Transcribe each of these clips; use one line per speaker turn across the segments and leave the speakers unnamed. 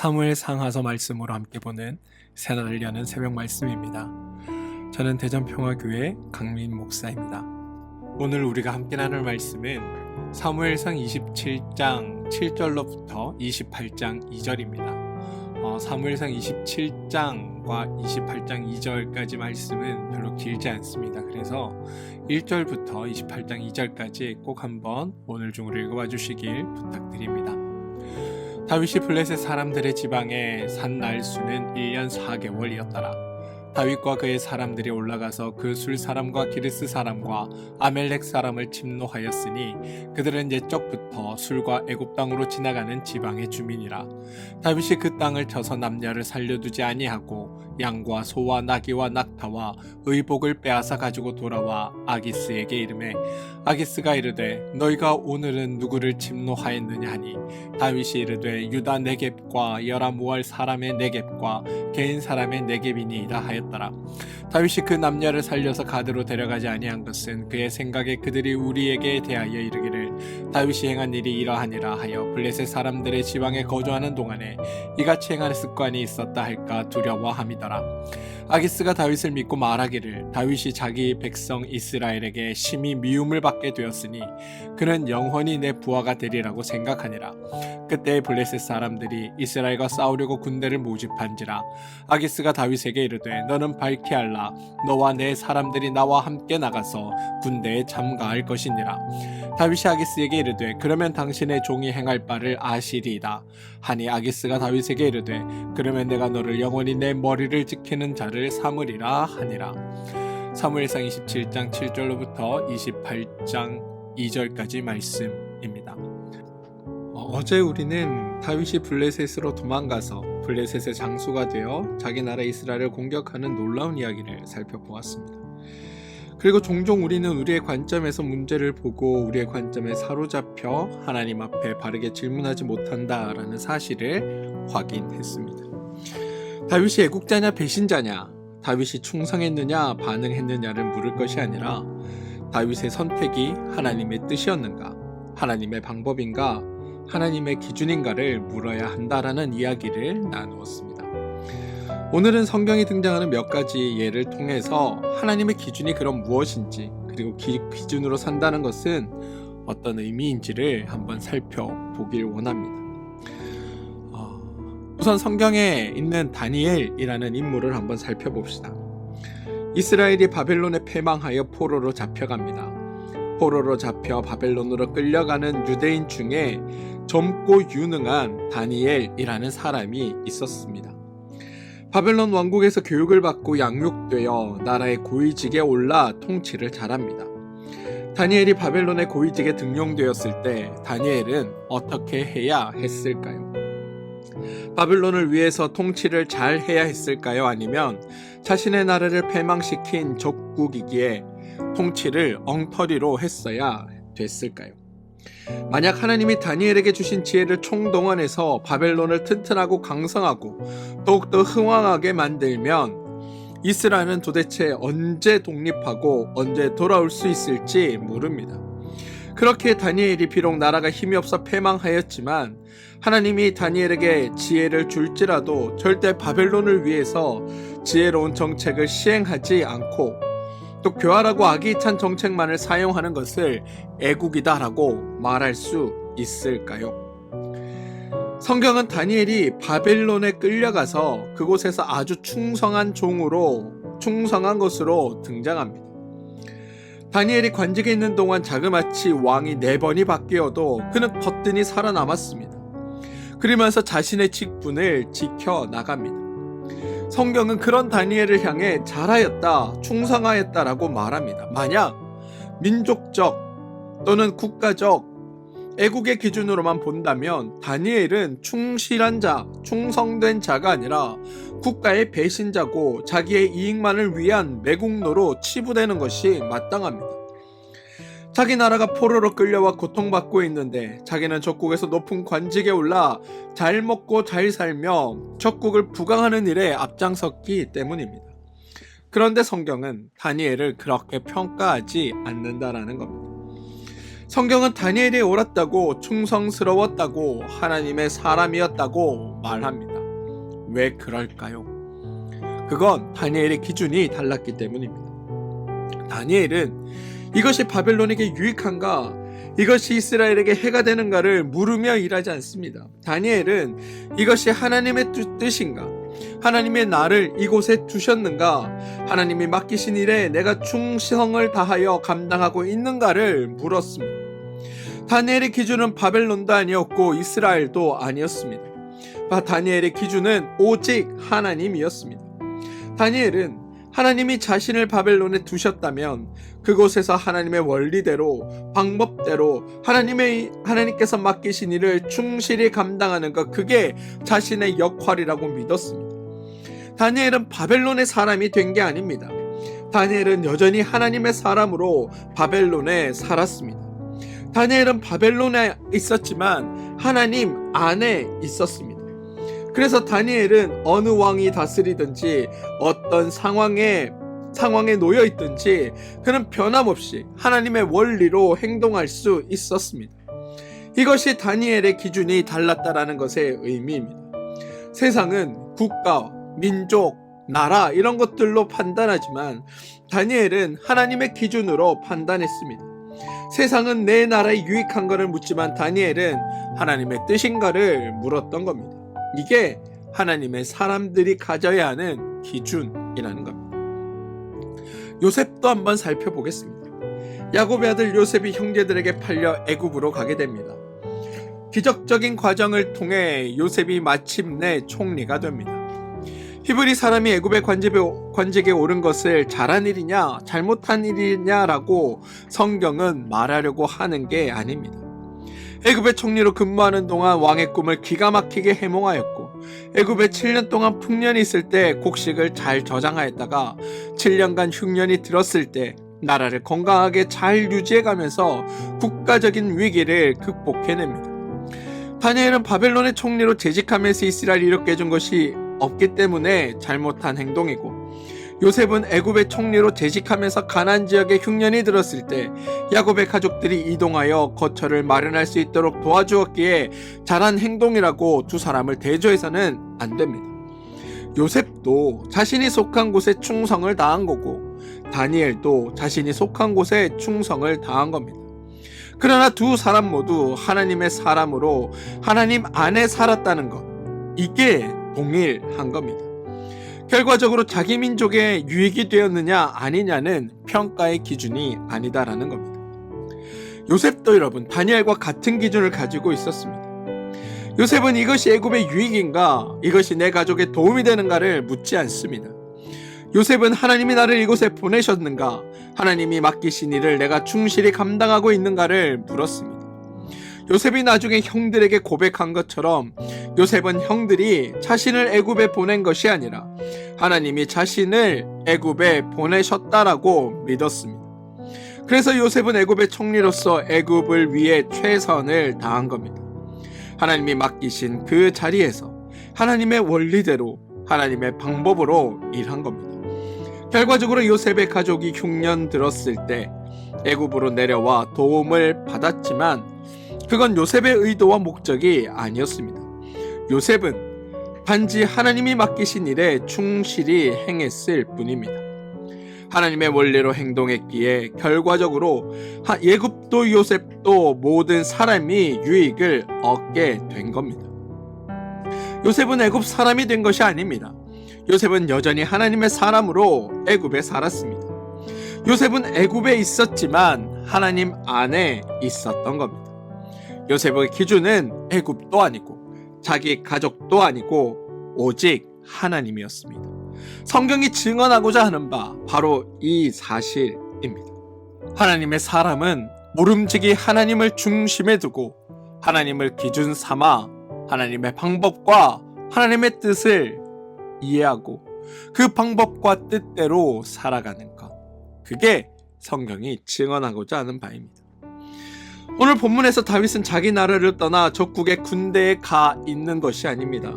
사무엘 상하서 말씀으로 함께 보는 새날을 여는 새벽 말씀입니다. 저는 대전평화교회 강민 목사입니다. 오늘 우리가 함께 나눌 말씀은 사무엘상 27장 7절로부터 28장 2절입니다. 사무엘상 27장과 28장 2절까지 말씀은 별로 길지 않습니다. 그래서 1절부터 28장 2절까지 꼭 한번 오늘 중으로 읽어봐 주시길 부탁드립니다. 다윗이 블레셋 사람들의 지방에 산 날수는 1년 4개월이었더라. 다윗과 그의 사람들이 올라가서 그 술 사람과 기르스 사람과 아멜렉 사람을 침노하였으니 그들은 옛적부터 술과 애굽 땅으로 지나가는 지방의 주민이라. 다윗이 그 땅을 쳐서 남녀를 살려두지 아니하고 양과 소와 나귀와 낙타와 의복을 빼앗아 가지고 돌아와 아기스에게 이르매 아기스가 이르되 너희가 오늘은 누구를 침노하였느냐 하니 다윗이 이르되 유다 네겝과 여라무알 사람의 네겝과 개인 사람의 네겝이니이다 하였더라. 다윗이 그 남녀를 살려서 가드로 데려가지 아니한 것은 그의 생각에 그들이 우리에게 대하여 이르기를 다윗이 행한 일이 이러하니라 하여 블레셋 사람들의 지방에 거주하는 동안에 이같이 행하는 습관이 있었다 할까 두려워함이더라. 아기스가 다윗을 믿고 말하기를 다윗이 자기 백성 이스라엘에게 심히 미움을 받게 되었으니 그는 영원히 내 부하가 되리라고 생각하니라. 그때 블레셋 사람들이 이스라엘과 싸우려고 군대를 모집한지라. 아기스가 다윗에게 이르되 너는 밝히 알라. 너와 내 사람들이 나와 함께 나가서 군대에 참가할 것이니라. 다윗이 아기스에게 이르되 그러면 당신의 종이 행할 바를 아시리이다 하니 아기스가 다윗에게 이르되 그러면 내가 너를 영원히 내 머리를 지키는 자를 삼으리라 하니라. 사무엘상 27장 7절로부터 28장 2절까지 말씀입니다. 어제 우리는 다윗이 블레셋으로 도망가서 블레셋의 장수가 되어 자기 나라 이스라엘을 공격하는 놀라운 이야기를 살펴보았습니다. 그리고 종종 우리는 우리의 관점에서 문제를 보고 우리의 관점에 사로잡혀 하나님 앞에 바르게 질문하지 못한다라는 사실을 확인했습니다. 다윗이 애국자냐 배신자냐, 다윗이 충성했느냐 반응했느냐를 물을 것이 아니라 다윗의 선택이 하나님의 뜻이었는가, 하나님의 방법인가, 하나님의 기준인가를 물어야 한다라는 이야기를 나누었습니다. 오늘은 성경이 등장하는 몇 가지 예를 통해서 하나님의 기준이 그럼 무엇인지, 그리고 기준으로 산다는 것은 어떤 의미인지를 한번 살펴보길 원합니다. 우선 성경에 있는 다니엘이라는 인물을 한번 살펴봅시다. 이스라엘이 바벨론에 패망하여 포로로 잡혀갑니다. 포로로 잡혀 바벨론으로 끌려가는 유대인 중에 젊고 유능한 다니엘이라는 사람이 있었습니다. 바벨론 왕국에서 교육을 받고 양육되어 나라의 고위직에 올라 통치를 잘합니다. 다니엘이 바벨론의 고위직에 등용되었을 때 다니엘은 어떻게 해야 했을까요? 바벨론을 위해서 통치를 잘 해야 했을까요? 아니면 자신의 나라를 패망시킨 적국이기에 통치를 엉터리로 했어야 됐을까요? 만약 하나님이 다니엘에게 주신 지혜를 총동원해서 바벨론을 튼튼하고 강성하고 더욱더 흥왕하게 만들면 이스라엘은 도대체 언제 독립하고 언제 돌아올 수 있을지 모릅니다. 그렇게 다니엘이 비록 나라가 힘이 없어 패망하였지만 하나님이 다니엘에게 지혜를 줄지라도 절대 바벨론을 위해서 지혜로운 정책을 시행하지 않고 또 교활하고 악이 찬 정책만을 사용하는 것을 애국이다라고 말할 수 있을까요? 성경은 다니엘이 바벨론에 끌려가서 그곳에서 아주 충성한 것으로 등장합니다. 다니엘이 관직에 있는 동안 자그마치 왕이 4번이 바뀌어도 그는 거뜬히 살아남았습니다. 그러면서 자신의 직분을 지켜나갑니다. 성경은 그런 다니엘을 향해 잘하였다, 충성하였다라고 말합니다. 만약 민족적 또는 국가적 애국의 기준으로만 본다면 다니엘은 충실한 자, 충성된 자가 아니라 국가의 배신자고 자기의 이익만을 위한 매국노로 치부되는 것이 마땅합니다. 자기 나라가 포로로 끌려와 고통받고 있는데 자기는 적국에서 높은 관직에 올라 잘 먹고 잘 살며 적국을 부강하는 일에 앞장섰기 때문입니다. 그런데 성경은 다니엘을 그렇게 평가하지 않는다라는 겁니다. 성경은 다니엘이 옳았다고 충성스러웠다고 하나님의 사람이었다고 말합니다. 왜 그럴까요? 그건 다니엘의 기준이 달랐기 때문입니다. 다니엘은 이것이 바벨론에게 유익한가, 이것이 이스라엘에게 해가 되는가를 물으며 일하지 않습니다. 다니엘은 이것이 하나님의 뜻인가, 하나님의 나를 이곳에 두셨는가, 하나님이 맡기신 일에 내가 충성을 다하여 감당하고 있는가를 물었습니다. 다니엘의 기준은 바벨론도 아니었고 이스라엘도 아니었습니다. 다니엘의 기준은 오직 하나님이었습니다. 다니엘은 하나님이 자신을 바벨론에 두셨다면 그곳에서 하나님의 원리대로, 방법대로 하나님께서 맡기신 일을 충실히 감당하는 것, 그게 자신의 역할이라고 믿었습니다. 다니엘은 바벨론의 사람이 된 게 아닙니다. 다니엘은 여전히 하나님의 사람으로 바벨론에 살았습니다. 다니엘은 바벨론에 있었지만 하나님 안에 있었습니다. 그래서 다니엘은 어느 왕이 다스리든지 어떤 상황에 놓여 있든지 그는 변함없이 하나님의 원리로 행동할 수 있었습니다. 이것이 다니엘의 기준이 달랐다라는 것의 의미입니다. 세상은 국가, 민족, 나라 이런 것들로 판단하지만 다니엘은 하나님의 기준으로 판단했습니다. 세상은 내 나라에 유익한 것을 묻지만 다니엘은 하나님의 뜻인가를 물었던 겁니다. 이게 하나님의 사람들이 가져야 하는 기준이라는 겁니다. 요셉도 한번 살펴보겠습니다. 야곱의 아들 요셉이 형제들에게 팔려 애굽으로 가게 됩니다. 기적적인 과정을 통해 요셉이 마침내 총리가 됩니다. 히브리 사람이 애굽의 관직에 오른 것을 잘한 일이냐 잘못한 일이냐라고 성경은 말하려고 하는 게 아닙니다. 애굽의 총리로 근무하는 동안 왕의 꿈을 기가 막히게 해몽하였고, 애굽에 7년 동안 풍년이 있을 때 곡식을 잘 저장하였다가 7년간 흉년이 들었을 때 나라를 건강하게 잘 유지해가면서 국가적인 위기를 극복해냅니다. 다니엘은 바벨론의 총리로 재직하면서 이스라엘을 이롭게 해준 것이 없기 때문에 잘못한 행동이고, 요셉은 애굽의 총리로 재직하면서 가나안 지역에 흉년이 들었을 때 야곱의 가족들이 이동하여 거처를 마련할 수 있도록 도와주었기에 잘한 행동이라고 두 사람을 대조해서는 안 됩니다. 요셉도 자신이 속한 곳에 충성을 다한 거고 다니엘도 자신이 속한 곳에 충성을 다한 겁니다. 그러나 두 사람 모두 하나님의 사람으로 하나님 안에 살았다는 것, 이게 동일한 겁니다. 결과적으로 자기 민족에 유익이 되었느냐 아니냐는 평가의 기준이 아니다라는 겁니다. 요셉도 여러분 다니엘과 같은 기준을 가지고 있었습니다. 요셉은 이것이 애굽의 유익인가, 이것이 내 가족에 도움이 되는가를 묻지 않습니다. 요셉은 하나님이 나를 이곳에 보내셨는가, 하나님이 맡기신 일을 내가 충실히 감당하고 있는가를 물었습니다. 요셉이 나중에 형들에게 고백한 것처럼 요셉은 형들이 자신을 애굽에 보낸 것이 아니라 하나님이 자신을 애굽에 보내셨다라고 믿었습니다. 그래서 요셉은 애굽의 총리로서 애굽을 위해 최선을 다한 겁니다. 하나님이 맡기신 그 자리에서 하나님의 원리대로 하나님의 방법으로 일한 겁니다. 결과적으로 요셉의 가족이 흉년 들었을 때 애굽으로 내려와 도움을 받았지만 그건 요셉의 의도와 목적이 아니었습니다. 요셉은 단지 하나님이 맡기신 일에 충실히 행했을 뿐입니다. 하나님의 원리로 행동했기에 결과적으로 애굽도 요셉도 모든 사람이 유익을 얻게 된 겁니다. 요셉은 애굽 사람이 된 것이 아닙니다. 요셉은 여전히 하나님의 사람으로 애굽에 살았습니다. 요셉은 애굽에 있었지만 하나님 안에 있었던 겁니다. 요셉의 기준은 애굽도 아니고 자기 가족도 아니고 오직 하나님이었습니다. 성경이 증언하고자 하는 바 바로 이 사실입니다. 하나님의 사람은 모름지기 하나님을 중심에 두고 하나님을 기준 삼아 하나님의 방법과 하나님의 뜻을 이해하고 그 방법과 뜻대로 살아가는 것, 그게 성경이 증언하고자 하는 바입니다. 오늘 본문에서 다윗은 자기 나라를 떠나 적국의 군대에 가 있는 것이 아닙니다.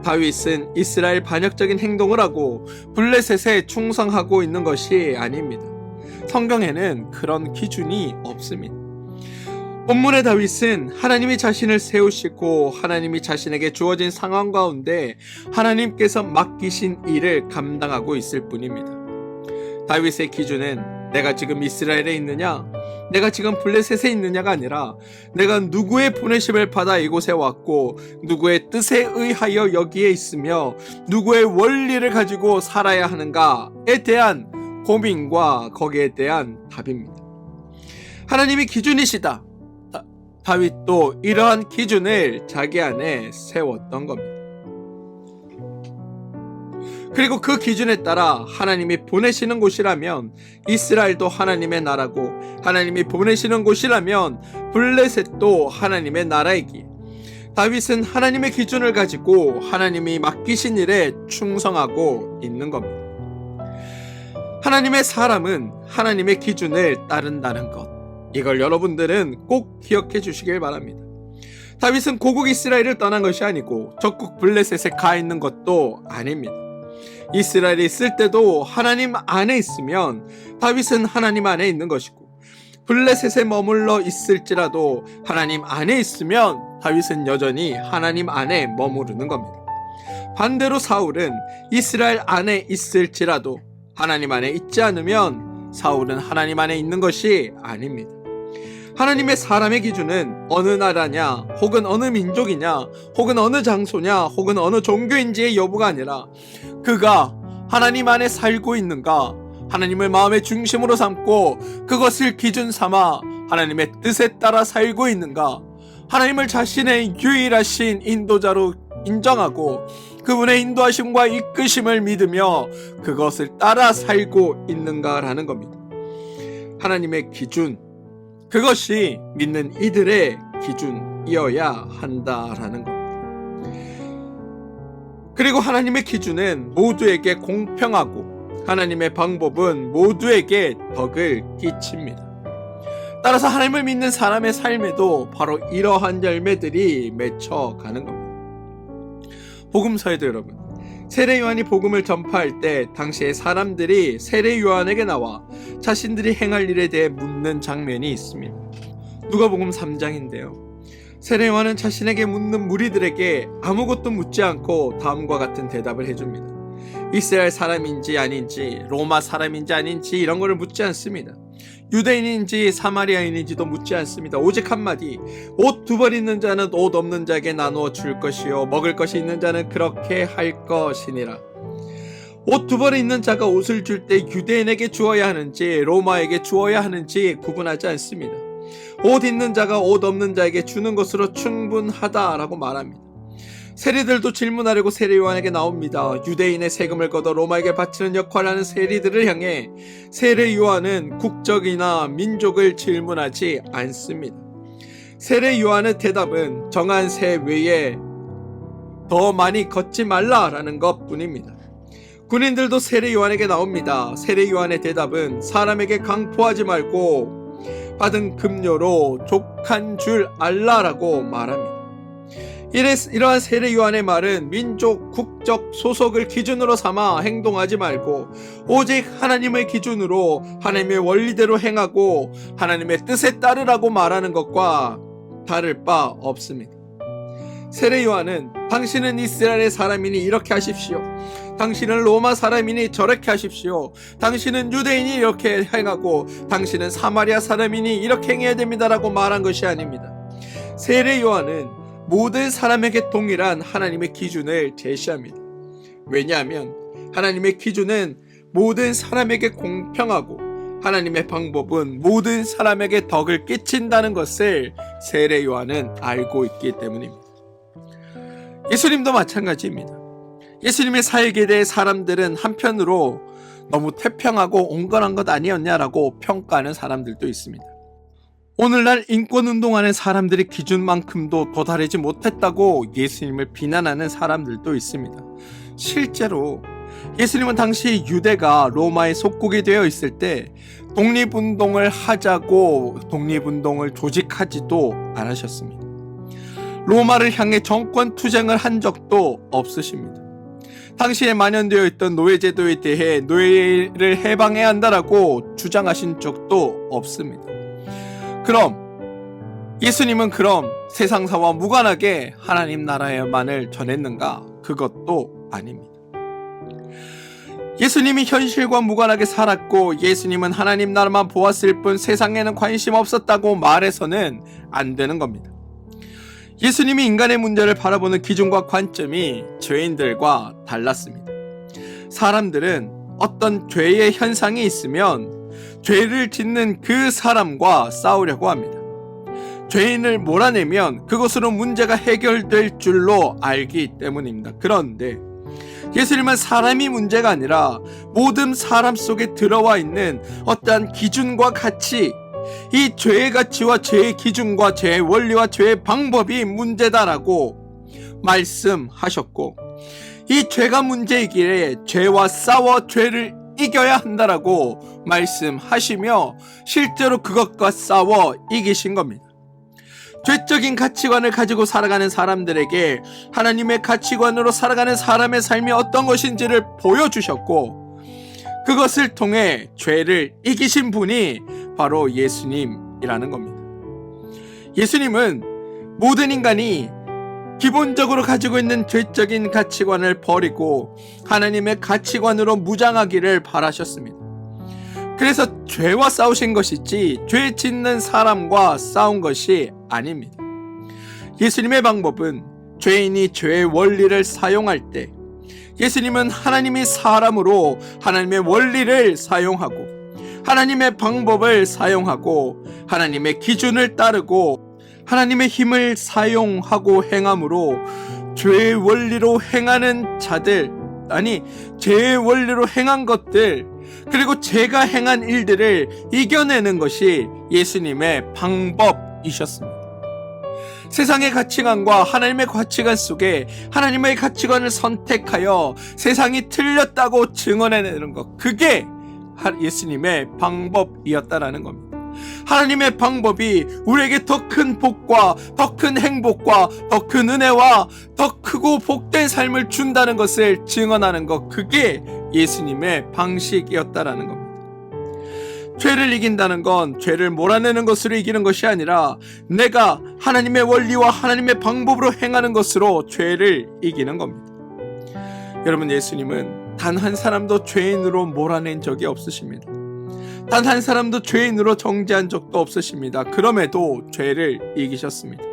다윗은 이스라엘 반역적인 행동을 하고 블레셋에 충성하고 있는 것이 아닙니다. 성경에는 그런 기준이 없습니다. 본문의 다윗은 하나님이 자신을 세우시고 하나님이 자신에게 주어진 상황 가운데 하나님께서 맡기신 일을 감당하고 있을 뿐입니다. 다윗의 기준은 내가 지금 이스라엘에 있느냐, 내가 지금 블레셋에 있느냐가 아니라 내가 누구의 보내심을 받아 이곳에 왔고 누구의 뜻에 의하여 여기에 있으며 누구의 원리를 가지고 살아야 하는가에 대한 고민과 거기에 대한 답입니다. 하나님이 기준이시다. 다윗도 이러한 기준을 자기 안에 세웠던 겁니다. 그리고 그 기준에 따라 하나님이 보내시는 곳이라면 이스라엘도 하나님의 나라고, 하나님이 보내시는 곳이라면 블레셋도 하나님의 나라이기에 다윗은 하나님의 기준을 가지고 하나님이 맡기신 일에 충성하고 있는 겁니다. 하나님의 사람은 하나님의 기준을 따른다는 것, 이걸 여러분들은 꼭 기억해 주시길 바랍니다. 다윗은 고국 이스라엘을 떠난 것이 아니고 적국 블레셋에 가 있는 것도 아닙니다. 이스라엘에 있을 때도 하나님 안에 있으면 다윗은 하나님 안에 있는 것이고, 블레셋에 머물러 있을지라도 하나님 안에 있으면 다윗은 여전히 하나님 안에 머무르는 겁니다. 반대로 사울은 이스라엘 안에 있을지라도 하나님 안에 있지 않으면 사울은 하나님 안에 있는 것이 아닙니다. 하나님의 사람의 기준은 어느 나라냐, 혹은 어느 민족이냐, 혹은 어느 장소냐, 혹은 어느 종교인지의 여부가 아니라 그가 하나님 안에 살고 있는가, 하나님을 마음의 중심으로 삼고 그것을 기준 삼아 하나님의 뜻에 따라 살고 있는가, 하나님을 자신의 유일하신 인도자로 인정하고 그분의 인도하심과 이끄심을 믿으며 그것을 따라 살고 있는가라는 겁니다. 하나님의 기준, 그것이 믿는 이들의 기준이어야 한다라는 겁니다. 그리고 하나님의 기준은 모두에게 공평하고 하나님의 방법은 모두에게 덕을 끼칩니다. 따라서 하나님을 믿는 사람의 삶에도 바로 이러한 열매들이 맺혀가는 겁니다. 복음서에도 여러분, 세례 요한이 복음을 전파할 때 당시에 사람들이 세례 요한에게 나와 자신들이 행할 일에 대해 묻는 장면이 있습니다. 누가복음 3장인데요. 세례 요한은 자신에게 묻는 무리들에게 아무것도 묻지 않고 다음과 같은 대답을 해줍니다. 이스라엘 사람인지 아닌지, 로마 사람인지 아닌지 이런 거를 묻지 않습니다. 유대인인지 사마리아인인지도 묻지 않습니다. 오직 한마디, 옷 두 벌 있는 자는 옷 없는 자에게 나누어 줄 것이요 먹을 것이 있는 자는 그렇게 할 것이니라. 옷 두 벌 있는 자가 옷을 줄 때 유대인에게 주어야 하는지 로마에게 주어야 하는지 구분하지 않습니다. 옷 있는 자가 옷 없는 자에게 주는 것으로 충분하다라고 말합니다. 세리들도 질문하려고 세례 요한에게 나옵니다. 유대인의 세금을 걷어 로마에게 바치는 역할을 하는 세리들을 향해 세례 요한은 국적이나 민족을 질문하지 않습니다. 세례 요한의 대답은 정한 세 외에 더 많이 걷지 말라라는 것 뿐입니다. 군인들도 세례 요한에게 나옵니다. 세례 요한의 대답은 사람에게 강포하지 말고 받은 급료로 족한 줄 알라라고 말합니다. 이러한 세례 요한의 말은 민족, 국적, 소속을 기준으로 삼아 행동하지 말고 오직 하나님의 기준으로 하나님의 원리대로 행하고 하나님의 뜻에 따르라고 말하는 것과 다를 바 없습니다. 세례 요한은 당신은 이스라엘의 사람이니 이렇게 하십시오. 당신은 로마 사람이니 저렇게 하십시오. 당신은 유대인이 이렇게 행하고 당신은 사마리아 사람이니 이렇게 행해야 됩니다라고 말한 것이 아닙니다. 세례 요한은 모든 사람에게 동일한 하나님의 기준을 제시합니다. 왜냐하면 하나님의 기준은 모든 사람에게 공평하고 하나님의 방법은 모든 사람에게 덕을 끼친다는 것을 세례 요한은 알고 있기 때문입니다. 예수님도 마찬가지입니다. 예수님의 살게 될 사람들은 한편으로 너무 태평하고 온건한 것 아니었냐라고 평가하는 사람들도 있습니다. 오늘날 인권운동하는 사람들의 기준만큼도 도달하지 못했다고 예수님을 비난하는 사람들도 있습니다. 실제로 예수님은 당시 유대가 로마의 속국이 되어 있을 때 독립운동을 하자고 독립운동을 조직하지도 않으셨습니다. 로마를 향해 정권 투쟁을 한 적도 없으십니다. 당시에 만연되어 있던 노예제도에 대해 노예를 해방해야 한다라고 주장하신 적도 없습니다. 그럼 예수님은 그럼 세상사와 무관하게 하나님 나라에만을 전했는가? 그것도 아닙니다. 예수님이 현실과 무관하게 살았고 예수님은 하나님 나라만 보았을 뿐 세상에는 관심 없었다고 말해서는 안 되는 겁니다. 예수님이 인간의 문제를 바라보는 기준과 관점이 죄인들과 달랐습니다. 사람들은 어떤 죄의 현상이 있으면 죄를 짓는 그 사람과 싸우려고 합니다. 죄인을 몰아내면 그것으로 문제가 해결될 줄로 알기 때문입니다. 그런데 예수님은 사람이 문제가 아니라 모든 사람 속에 들어와 있는 어떠한 기준과 가치, 이 죄의 가치와 죄의 기준과 죄의 원리와 죄의 방법이 문제다라고 말씀하셨고, 이 죄가 문제이기에 죄와 싸워 죄를 이겨야 한다라고 말씀하시며 실제로 그것과 싸워 이기신 겁니다. 죄적인 가치관을 가지고 살아가는 사람들에게 하나님의 가치관으로 살아가는 사람의 삶이 어떤 것인지를 보여주셨고, 그것을 통해 죄를 이기신 분이 바로 예수님이라는 겁니다. 예수님은 모든 인간이 기본적으로 가지고 있는 죄적인 가치관을 버리고 하나님의 가치관으로 무장하기를 바라셨습니다. 그래서 죄와 싸우신 것이지 죄 짓는 사람과 싸운 것이 아닙니다. 예수님의 방법은 죄인이 죄의 원리를 사용할 때 예수님은 하나님이 사람으로 하나님의 원리를 사용하고 하나님의 방법을 사용하고 하나님의 기준을 따르고 하나님의 힘을 사용하고 행함으로 죄의 원리로 행하는 자들, 아니 죄의 원리로 행한 것들, 그리고 제가 행한 일들을 이겨내는 것이 예수님의 방법이셨습니다. 세상의 가치관과 하나님의 가치관 속에 하나님의 가치관을 선택하여 세상이 틀렸다고 증언해내는 것, 그게 예수님의 방법이었다라는 겁니다. 하나님의 방법이 우리에게 더 큰 복과 더 큰 행복과 더 큰 은혜와 더 크고 복된 삶을 준다는 것을 증언하는 것, 그게 예수님의 방식이었다라는 겁니다. 죄를 이긴다는 건 죄를 몰아내는 것으로 이기는 것이 아니라 내가 하나님의 원리와 하나님의 방법으로 행하는 것으로 죄를 이기는 겁니다. 여러분, 예수님은 단 한 사람도 죄인으로 몰아낸 적이 없으십니다. 단 한 사람도 죄인으로 정죄한 적도 없으십니다. 그럼에도 죄를 이기셨습니다.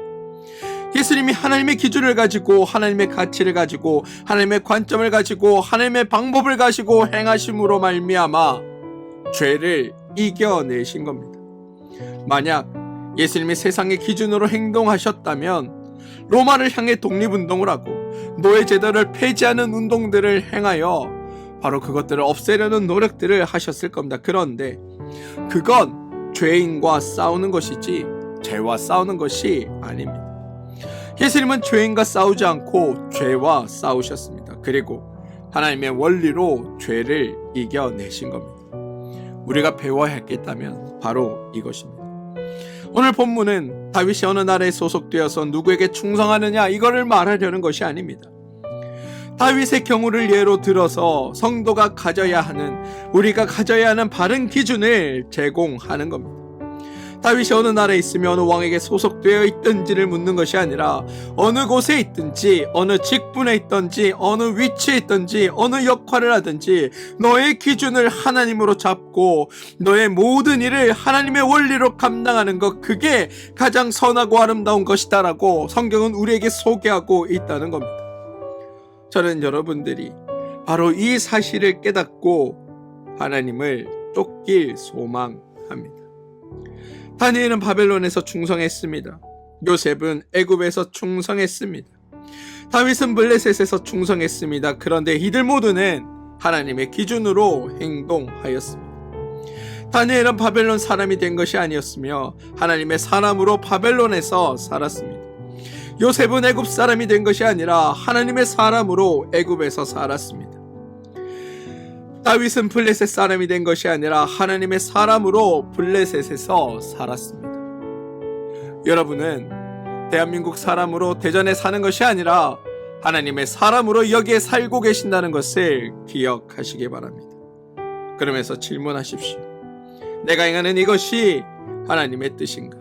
예수님이 하나님의 기준을 가지고 하나님의 가치를 가지고 하나님의 관점을 가지고 하나님의 방법을 가지고 행하심으로 말미암아 죄를 이겨내신 겁니다. 만약 예수님이 세상의 기준으로 행동하셨다면 로마를 향해 독립운동을 하고 노예제도를 폐지하는 운동들을 행하여 바로 그것들을 없애려는 노력들을 하셨을 겁니다. 그런데 그건 죄인과 싸우는 것이지 죄와 싸우는 것이 아닙니다. 예수님은 죄인과 싸우지 않고 죄와 싸우셨습니다. 그리고 하나님의 원리로 죄를 이겨내신 겁니다. 우리가 배워야 했겠다면 바로 이것입니다. 오늘 본문은 다윗이 어느 나라에 소속되어서 누구에게 충성하느냐 이거를 말하려는 것이 아닙니다. 다윗의 경우를 예로 들어서 성도가 가져야 하는, 우리가 가져야 하는 바른 기준을 제공하는 겁니다. 다윗이 어느 나라에 있으며 어느 왕에게 소속되어 있든지를 묻는 것이 아니라 어느 곳에 있든지 어느 직분에 있든지 어느 위치에 있든지 어느 역할을 하든지 너의 기준을 하나님으로 잡고 너의 모든 일을 하나님의 원리로 감당하는 것, 그게 가장 선하고 아름다운 것이다 라고 성경은 우리에게 소개하고 있다는 겁니다. 저는 여러분들이 바로 이 사실을 깨닫고 하나님을 쫓길 소망합니다. 다니엘은 바벨론에서 충성했습니다. 요셉은 애굽에서 충성했습니다. 다윗은 블레셋에서 충성했습니다. 그런데 이들 모두는 하나님의 기준으로 행동하였습니다. 다니엘은 바벨론 사람이 된 것이 아니었으며 하나님의 사람으로 바벨론에서 살았습니다. 요셉은 애굽 사람이 된 것이 아니라 하나님의 사람으로 애굽에서 살았습니다. 다윗은 블레셋 사람이 된 것이 아니라 하나님의 사람으로 블레셋에서 살았습니다. 여러분은 대한민국 사람으로 대전에 사는 것이 아니라 하나님의 사람으로 여기에 살고 계신다는 것을 기억하시기 바랍니다. 그러면서 질문하십시오. 내가 행하는 이것이 하나님의 뜻인가?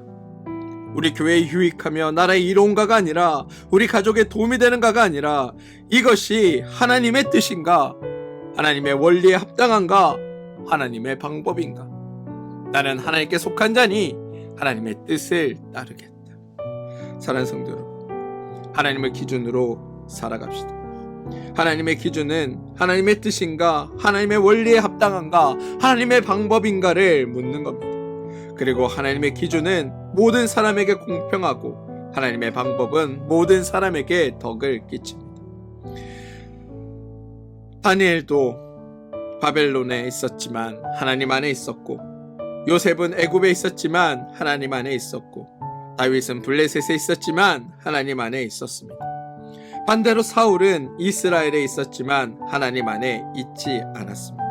우리 교회에 유익하며 나라에 이로운가가 아니라 우리 가족에 도움이 되는가가 아니라 이것이 하나님의 뜻인가? 하나님의 원리에 합당한가? 하나님의 방법인가? 나는 하나님께 속한 자니 하나님의 뜻을 따르겠다. 사랑하는 성도 여러분, 하나님의 기준으로 살아갑시다. 하나님의 기준은 하나님의 뜻인가, 하나님의 원리에 합당한가, 하나님의 방법인가를 묻는 겁니다. 그리고 하나님의 기준은 모든 사람에게 공평하고 하나님의 방법은 모든 사람에게 덕을 끼칩니다. 다니엘도 바벨론에 있었지만 하나님 안에 있었고, 요셉은 애굽에 있었지만 하나님 안에 있었고, 다윗은 블레셋에 있었지만 하나님 안에 있었습니다. 반대로 사울은 이스라엘에 있었지만 하나님 안에 있지 않았습니다.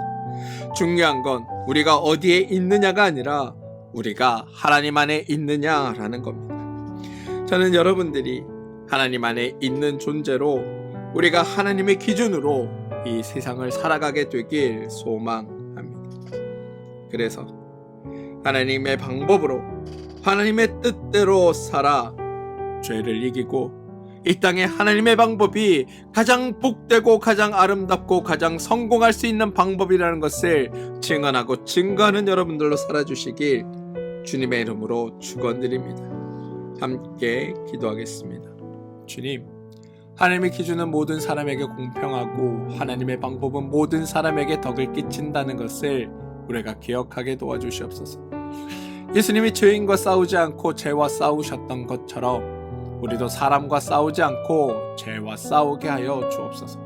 중요한 건 우리가 어디에 있느냐가 아니라 우리가 하나님 안에 있느냐라는 겁니다. 저는 여러분들이 하나님 안에 있는 존재로 우리가 하나님의 기준으로 이 세상을 살아가게 되길 소망합니다. 그래서 하나님의 방법으로 하나님의 뜻대로 살아 죄를 이기고 이 땅에 하나님의 방법이 가장 복되고 가장 아름답고 가장 성공할 수 있는 방법이라는 것을 증언하고 증거하는 여러분들로 살아주시길 주님의 이름으로 축원드립니다. 함께 기도하겠습니다. 주님, 하나님의 기준은 모든 사람에게 공평하고 하나님의 방법은 모든 사람에게 덕을 끼친다는 것을 우리가 기억하게 도와주시옵소서. 예수님이 죄인과 싸우지 않고 죄와 싸우셨던 것처럼 우리도 사람과 싸우지 않고 죄와 싸우게 하여 주옵소서.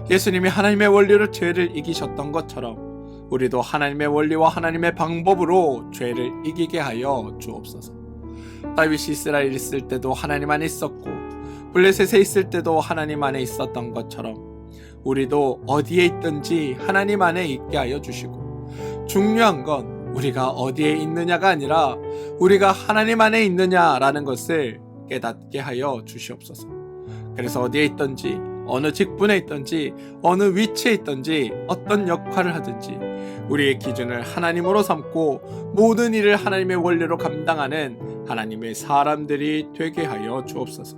예수님이 하나님의 원리로 죄를 이기셨던 것처럼 우리도 하나님의 원리와 하나님의 방법으로 죄를 이기게 하여 주옵소서. 다윗이 이스라엘에 있을 때도 하나님 안에 있었고 블레셋에 있을 때도 하나님 안에 있었던 것처럼 우리도 어디에 있든지 하나님 안에 있게 하여 주시고, 중요한 건 우리가 어디에 있느냐가 아니라 우리가 하나님 안에 있느냐라는 것을 깨닫게 하여 주시옵소서. 그래서 어디에 있든지 어느 직분에 있든지 어느 위치에 있든지 어떤 역할을 하든지 우리의 기준을 하나님으로 삼고 모든 일을 하나님의 원리로 감당하는 하나님의 사람들이 되게 하여 주옵소서.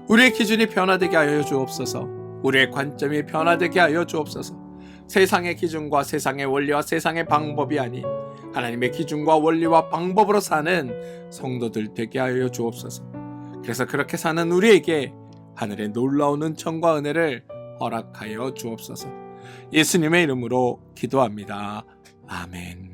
우리의 기준이 변화되게 하여 주옵소서. 우리의 관점이 변화되게 하여 주옵소서. 세상의 기준과 세상의 원리와 세상의 방법이 아닌 하나님의 기준과 원리와 방법으로 사는 성도들 되게 하여 주옵소서. 그래서 그렇게 사는 우리에게 하늘의 놀라운 은총과 은혜를 허락하여 주옵소서. 예수님의 이름으로 기도합니다. 아멘.